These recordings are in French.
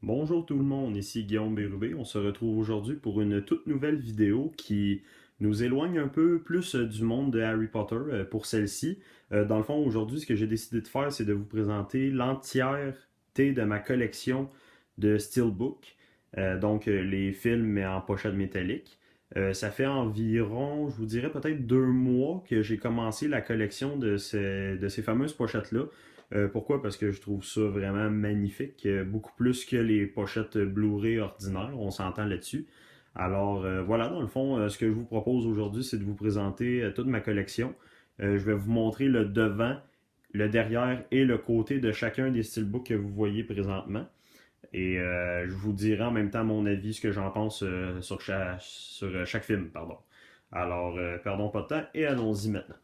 Bonjour tout le monde, ici Guillaume Bérubé. On se retrouve aujourd'hui pour une toute nouvelle vidéo qui nous éloigne un peu plus du monde de Harry Potter pour celle-ci. Dans le fond, aujourd'hui, ce que j'ai décidé de faire, c'est de vous présenter l'entièreté de ma collection de Steelbook. Les films mais en pochette métallique. Ça fait environ, je vous dirais peut-être 2 mois que j'ai commencé la collection de ces fameuses pochettes-là. Pourquoi? Parce que je trouve ça vraiment magnifique, beaucoup plus que les pochettes Blu-ray ordinaires, on s'entend là-dessus. Alors voilà, dans le fond, ce que je vous propose aujourd'hui, c'est de vous présenter toute ma collection. Je vais vous montrer le devant, le derrière et le côté de chacun des steelbooks que vous voyez présentement. Et je vous dirai en même temps mon avis, ce que j'en pense sur chaque film, pardon. Alors, perdons pas de temps et allons-y maintenant.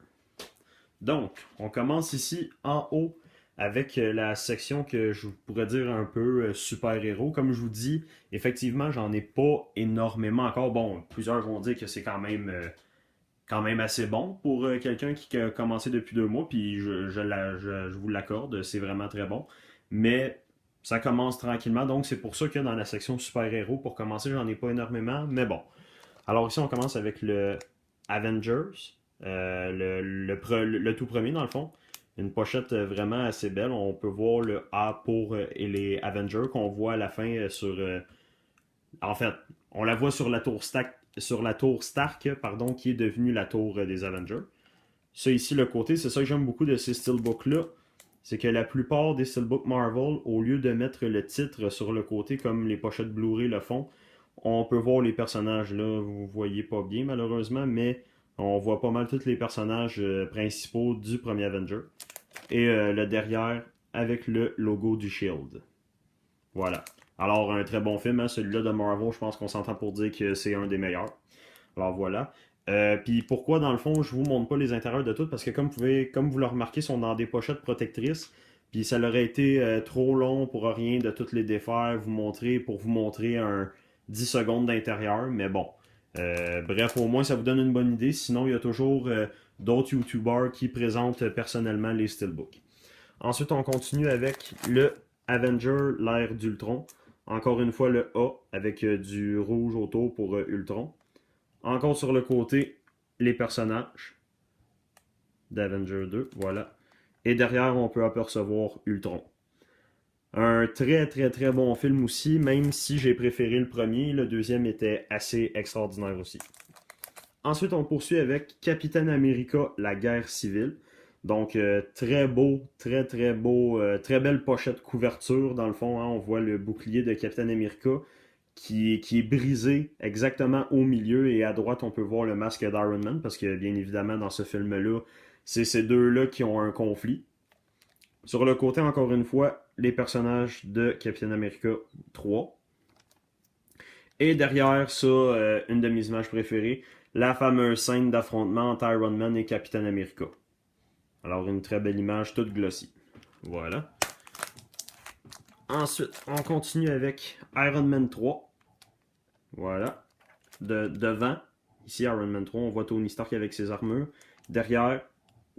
Donc, on commence ici en haut avec la section que je pourrais dire un peu super-héros. Comme je vous dis, effectivement, j'en ai pas énormément encore. Bon, plusieurs vont dire que c'est quand même assez bon pour quelqu'un qui a commencé depuis 2 mois, puis je vous l'accorde, c'est vraiment très bon. Mais ça commence tranquillement, donc c'est pour ça que dans la section super-héros, pour commencer, j'en ai pas énormément, mais bon. Alors ici, on commence avec le Avengers, le tout premier dans le fond. Une pochette vraiment assez belle. On peut voir le A pour et les Avengers qu'on voit à la fin en fait, on la voit sur la tour Stark, pardon, qui est devenue la tour des Avengers. Ça ici, le côté, c'est ça que j'aime beaucoup de ces steelbooks-là. C'est que la plupart des steelbooks Marvel, au lieu de mettre le titre sur le côté comme les pochettes Blu-ray le font, on peut voir les personnages là. Vous voyez pas bien malheureusement, mais on voit pas mal tous les personnages principaux du premier Avenger. Et le derrière avec le logo du Shield. Voilà. Alors, un très bon film, hein, celui-là de Marvel, je pense qu'on s'entend pour dire que c'est un des meilleurs. Alors voilà. Puis pourquoi, dans le fond, je vous montre pas les intérieurs de tout, parce que comme vous le remarquez, ils sont dans des pochettes protectrices. Puis ça leur a été trop long pour rien de toutes les défaire, pour vous montrer un 10 secondes d'intérieur. Mais bon. Bref, au moins ça vous donne une bonne idée. Sinon, il y a toujours d'autres YouTubers qui présentent personnellement les Steelbooks. Ensuite, on continue avec le Avenger, l'ère d'Ultron. Encore une fois, le A avec du rouge autour pour Ultron. Encore sur le côté, les personnages d'Avenger 2, voilà. Et derrière, on peut apercevoir Ultron. Un très très très bon film aussi, même si j'ai préféré le premier, le deuxième était assez extraordinaire aussi. Ensuite, on poursuit avec Captain America, la guerre civile. Donc, très beau, très très beau, très belle pochette couverture dans le fond. Hein, on voit le bouclier de Captain America qui est brisé exactement au milieu et à droite, on peut voir le masque d'Iron Man parce que bien évidemment, dans ce film-là, c'est ces deux-là qui ont un conflit. Sur le côté, encore une fois, les personnages de Captain America 3. Et derrière ça, une de mes images préférées, la fameuse scène d'affrontement entre Iron Man et Captain America. Alors une très belle image, toute glossy. Voilà. Ensuite, on continue avec Iron Man 3. Voilà. Devant, ici Iron Man 3, on voit Tony Stark avec ses armures. Derrière,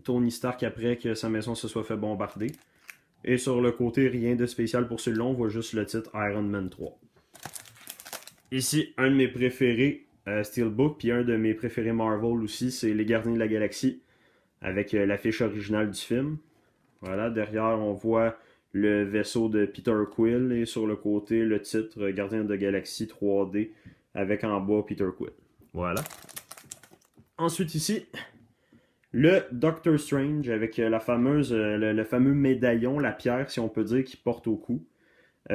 Tony Stark après que sa maison se soit fait bombarder. Et sur le côté, rien de spécial pour celui-là, on voit juste le titre Iron Man 3. Ici, un de mes préférés Steelbook, puis un de mes préférés Marvel aussi, c'est Les Gardiens de la Galaxie, avec l'affiche originale du film. Voilà, derrière, on voit le vaisseau de Peter Quill, et sur le côté, le titre Gardien de la Galaxie 3D, avec en bas Peter Quill. Voilà. Ensuite ici, le Doctor Strange, avec le fameux médaillon, la pierre, si on peut dire, qu'il porte au cou.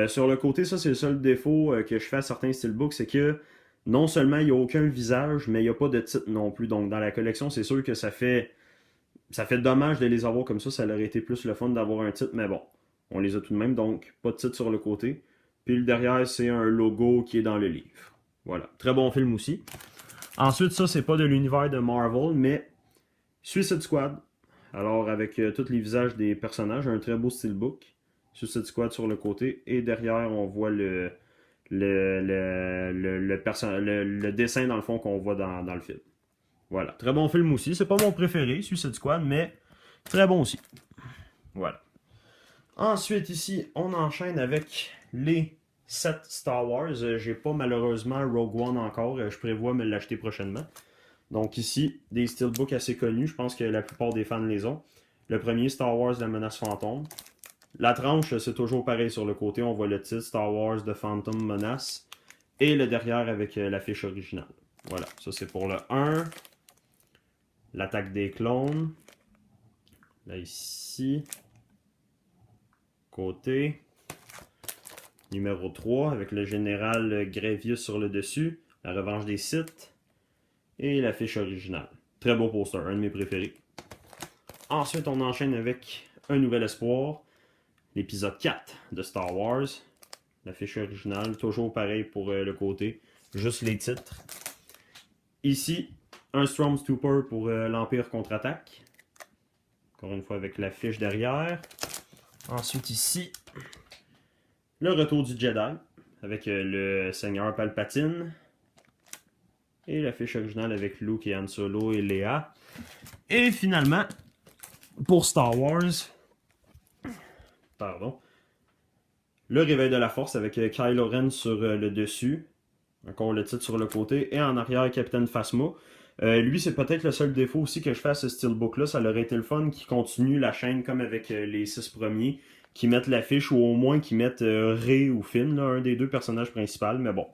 Sur le côté, ça c'est le seul défaut que je fais à certains steelbooks, c'est que non seulement il n'y a aucun visage, mais il n'y a pas de titre non plus. Donc dans la collection, c'est sûr que ça fait dommage de les avoir comme ça aurait été plus le fun d'avoir un titre, mais bon, on les a tout de même, donc pas de titre sur le côté. Puis le derrière, c'est un logo qui est dans le livre. Voilà, très bon film aussi. Ensuite, ça c'est pas de l'univers de Marvel, mais Suicide Squad. Alors avec tous les visages des personnages, un très beau steelbook. Suicide Squad sur le côté. Et derrière, on voit le dessin, dans le fond, qu'on voit dans le film. Voilà. Très bon film aussi. C'est pas mon préféré, Suicide Squad, mais très bon aussi. Voilà. Ensuite, ici, on enchaîne avec les set Star Wars. J'ai pas malheureusement Rogue One encore. Je prévois me l'acheter prochainement. Donc ici, des steelbooks assez connus. Je pense que la plupart des fans les ont. Le premier, Star Wars, la menace fantôme. La tranche, c'est toujours pareil sur le côté. On voit le titre Star Wars, The Phantom Menace. Et le derrière avec l'affiche originale. Voilà, ça c'est pour le 1. L'attaque des clones. Là ici. Côté. Numéro 3 avec le général Grievous sur le dessus. La revanche des Sith. Et l'affiche originale. Très beau poster, un de mes préférés. Ensuite, on enchaîne avec un nouvel espoir. L'épisode 4 de Star Wars. L'affiche originale, toujours pareil pour le côté. Juste les titres. Ici, un Stormtrooper pour l'Empire contre-attaque. Encore une fois avec l'affiche derrière. Ensuite ici, le retour du Jedi. Avec le Seigneur Palpatine. Et l'affiche originale avec Luke et Han Solo et Leia. Et finalement, pour Star Wars, le réveil de la force avec Kylo Ren sur le dessus. Encore le titre sur le côté. Et en arrière, Capitaine Phasma. Lui, c'est peut-être le seul défaut aussi que je fais à ce steelbook-là. Ça aurait été le fun qui continue la chaîne comme avec les 6 premiers. Qui mettent l'affiche ou au moins qui mettent Rey ou Finn, là, un des deux personnages principaux. Mais bon,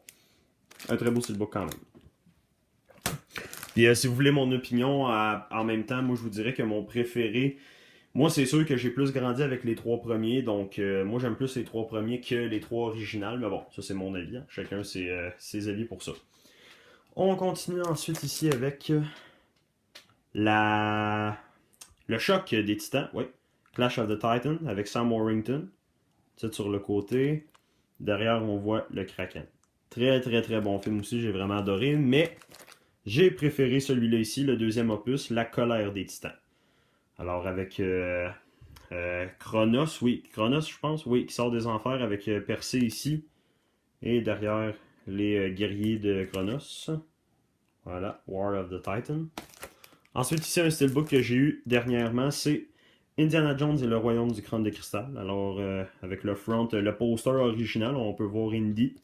un très beau steelbook quand même. Et si vous voulez mon opinion, en même temps, moi je vous dirais que mon préféré, moi c'est sûr que j'ai plus grandi avec les 3 premiers, donc moi j'aime plus les 3 premiers que les 3 originales, mais bon, ça c'est mon avis, hein. Chacun ses avis pour ça. On continue ensuite ici avec le choc des titans, oui. Clash of the Titans avec Sam Worthington, titre sur le côté, derrière on voit le Kraken. Très très très bon film aussi, j'ai vraiment adoré, mais j'ai préféré celui-là ici, le deuxième opus, La colère des titans. Alors avec Chronos, oui, Chronos je pense, oui, qui sort des enfers avec Persée ici. Et derrière les guerriers de Chronos. Voilà, War of the Titan. Ensuite ici un steelbook que j'ai eu dernièrement, c'est Indiana Jones et le royaume du crâne de cristal. Alors avec le front, le poster original, on peut voir Indy.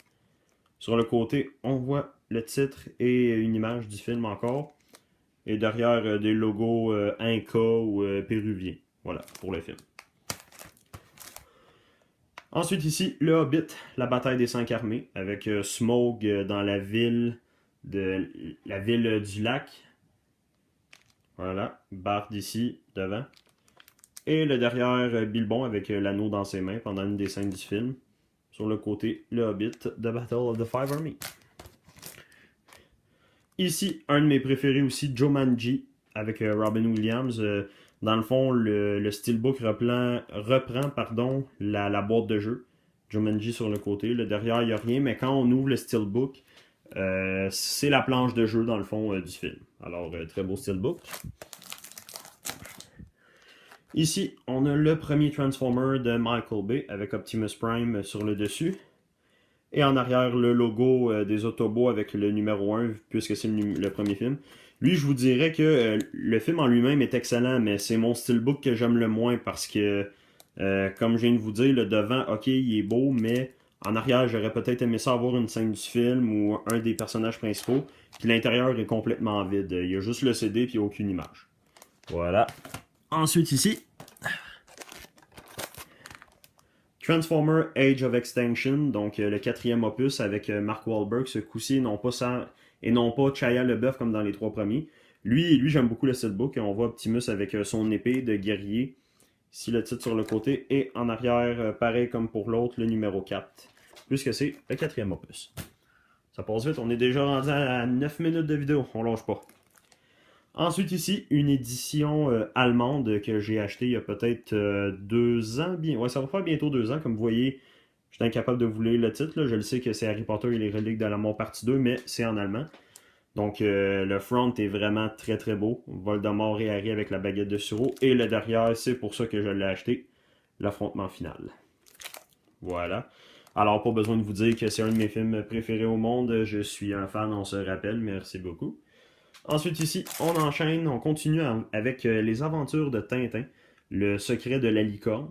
Sur le côté, on voit le titre et une image du film encore. Et derrière, des logos Inca ou péruviens. Voilà, pour le film. Ensuite ici, le Hobbit, la bataille des 5 armées, avec Smaug dans la ville du lac. Voilà, Bard ici, devant. Et le derrière, Bilbon avec l'anneau dans ses mains pendant une des scènes du film. Sur le côté, le Hobbit, The Battle of the Five Armies. Ici, un de mes préférés aussi, Jumanji, avec Robin Williams. Dans le fond, le steelbook reprend la boîte de jeu. Jumanji sur le côté. Le derrière, il n'y a rien, mais quand on ouvre le steelbook, c'est la planche de jeu, dans le fond, du film. Alors, très beau steelbook. Ici, on a le premier Transformer de Michael Bay, avec Optimus Prime sur le dessus. Et en arrière, le logo des Autobots avec le numéro 1, puisque c'est le premier film. Lui, je vous dirais que le film en lui-même est excellent, mais c'est mon steelbook que j'aime le moins parce que, comme je viens de vous dire, le devant, ok, il est beau, mais en arrière, j'aurais peut-être aimé ça avoir une scène du film ou un des personnages principaux. Puis l'intérieur est complètement vide. Il y a juste le CD puis aucune image. Voilà. Ensuite ici, Transformer Age of Extinction, donc le 4e opus avec Mark Wahlberg, ce coup-ci, et non pas Shia LaBeouf comme dans les 3 premiers. Lui j'aime beaucoup le steelbook. On voit Optimus avec son épée de guerrier. Ici le titre sur le côté. Et en arrière, pareil comme pour l'autre, le numéro 4. Puisque c'est le 4e opus. Ça passe vite, on est déjà rendu à 9 minutes de vidéo, on lâche pas. Ensuite ici, une édition allemande que j'ai achetée il y a peut-être 2 ans. Ouais, ça va faire bientôt 2 ans. Comme vous voyez, je suis incapable de vous lire le titre. Là. Je le sais que c'est Harry Potter et les reliques de la mort partie 2, mais c'est en allemand. Donc le front est vraiment très très beau. Voldemort et Harry avec la baguette de Suro. Et le derrière, c'est pour ça que je l'ai acheté. L'affrontement final. Voilà. Alors, pas besoin de vous dire que c'est un de mes films préférés au monde. Je suis un fan, on se rappelle. Merci beaucoup. Ensuite ici, on enchaîne, on continue avec les aventures de Tintin, le secret de la licorne,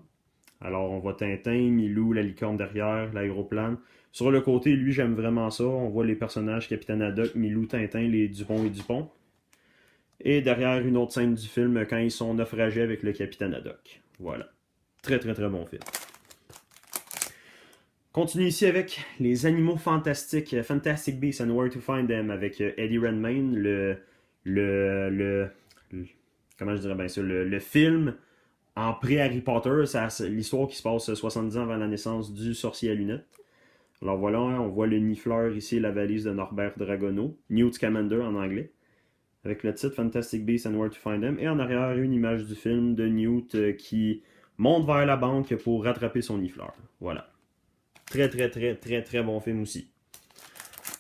Alors, on voit Tintin, Milou, la licorne derrière, l'aéroplane. Sur le côté, lui, j'aime vraiment ça. On voit les personnages Capitaine Haddock, Milou, Tintin, les Dupont et Dupont. Et derrière, une autre scène du film quand ils sont naufragés avec le Capitaine Haddock. Voilà. Très, très, très bon film. Continue ici avec les animaux fantastiques, Fantastic Beasts and Where to Find Them, avec Eddie Redmayne, comment je dirais bien ça, le film en pré-Harry Potter, c'est l'histoire qui se passe 70 ans avant la naissance du sorcier à lunettes. Alors voilà, on voit le Nifleur ici, la valise de Norbert Dragono, Newt Scamander en anglais, avec le titre Fantastic Beasts and Where to Find Them, et en arrière, une image du film de Newt qui monte vers la banque pour rattraper son Nifleur. Voilà. Très, très, très, très, très bon film aussi.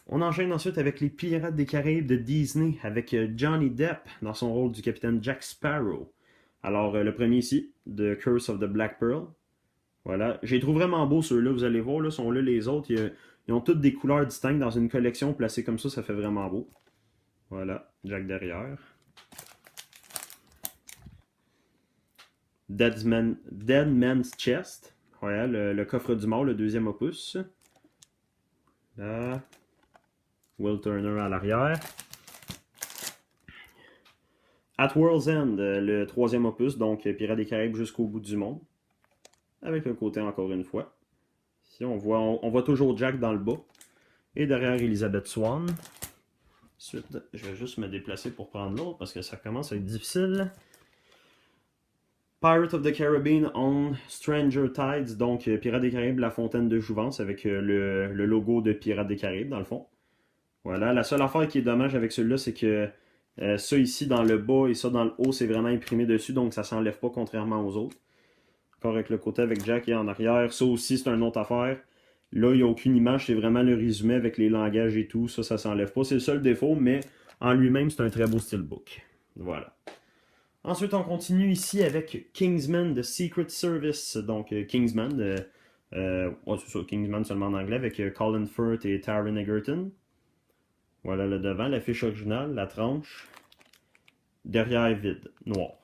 On enchaîne ensuite avec les Pirates des Caraïbes de Disney, avec Johnny Depp dans son rôle du capitaine Jack Sparrow. Alors, le premier ici, The Curse of the Black Pearl. Voilà. Je les trouve vraiment beaux ceux-là, vous allez voir, là, sont là les autres. Ils ont toutes des couleurs distinctes dans une collection placée comme ça fait vraiment beau. Voilà, Jack derrière. Dead Man's Chest. Voilà, le coffre du mort, le deuxième opus. Là. Will Turner à l'arrière. At World's End, le troisième opus, donc Pirates des Caraïbes jusqu'au bout du monde. Avec le côté encore une fois. Ici, on voit toujours Jack dans le bas. Et derrière, Elizabeth Swann. Ensuite, je vais juste me déplacer pour prendre l'autre parce que ça commence à être difficile. Pirates of the Caribbean on Stranger Tides, donc Pirates des Caraïbes, la fontaine de Jouvence, avec le logo de Pirates des Caraïbes dans le fond. Voilà, la seule affaire qui est dommage avec celui-là, c'est que ça ici dans le bas et ça dans le haut, c'est vraiment imprimé dessus, donc ça s'enlève pas contrairement aux autres. Encore avec le côté avec Jack et en arrière, ça aussi c'est une autre affaire. Là, il n'y a aucune image, c'est vraiment le résumé avec les langages et tout, ça s'enlève pas. C'est le seul défaut, mais en lui-même, c'est un très beau steelbook. Voilà. Ensuite, on continue ici avec Kingsman The Secret Service. Donc, Kingsman, c'est ça, Kingsman seulement en anglais, avec Colin Firth et Taron Egerton. Voilà le devant, l'affiche originale, la tranche. Derrière, vide, noir.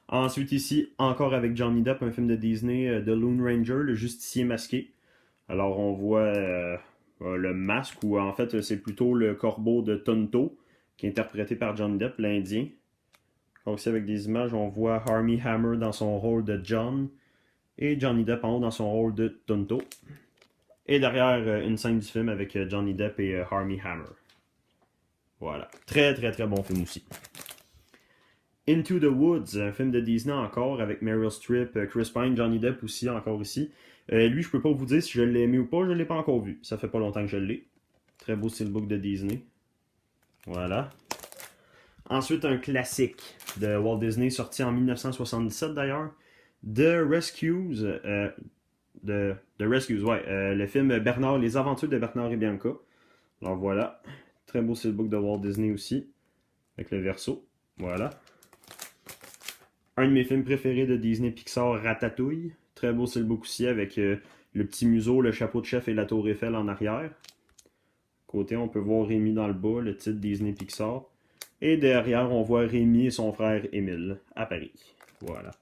Ensuite, ici, encore avec Johnny Depp, un film de Disney, The Lone Ranger, le justicier masqué. Alors, on voit le masque, ou en fait, c'est plutôt le corbeau de Tonto, qui est interprété par Johnny Depp, l'Indien. Aussi avec des images, on voit Armie Hammer dans son rôle de John et Johnny Depp en haut dans son rôle de Tonto. Et derrière, une scène du film avec Johnny Depp et Armie Hammer. Voilà. Très très très bon film aussi. Into the Woods, un film de Disney encore avec Meryl Streep, Chris Pine, Johnny Depp aussi encore ici. Lui, je peux pas vous dire si je l'ai aimé ou pas, je l'ai pas encore vu. Ça fait pas longtemps que je l'ai. Très beau steelbook de Disney. Voilà. Ensuite, un classique de Walt Disney, sorti en 1977 d'ailleurs. The Rescues. Le film Bernard, Les Aventures de Bernard et Bianca. Alors voilà. Très beau steelbook de Walt Disney aussi. Avec le verso. Voilà. Un de mes films préférés de Disney Pixar, Ratatouille. Très beau steelbook aussi avec le petit museau, le chapeau de chef et la tour Eiffel en arrière. Côté, on peut voir Rémi dans le bas, le titre Disney Pixar. Et derrière, on voit Rémi et son frère Émile à Paris. Voilà.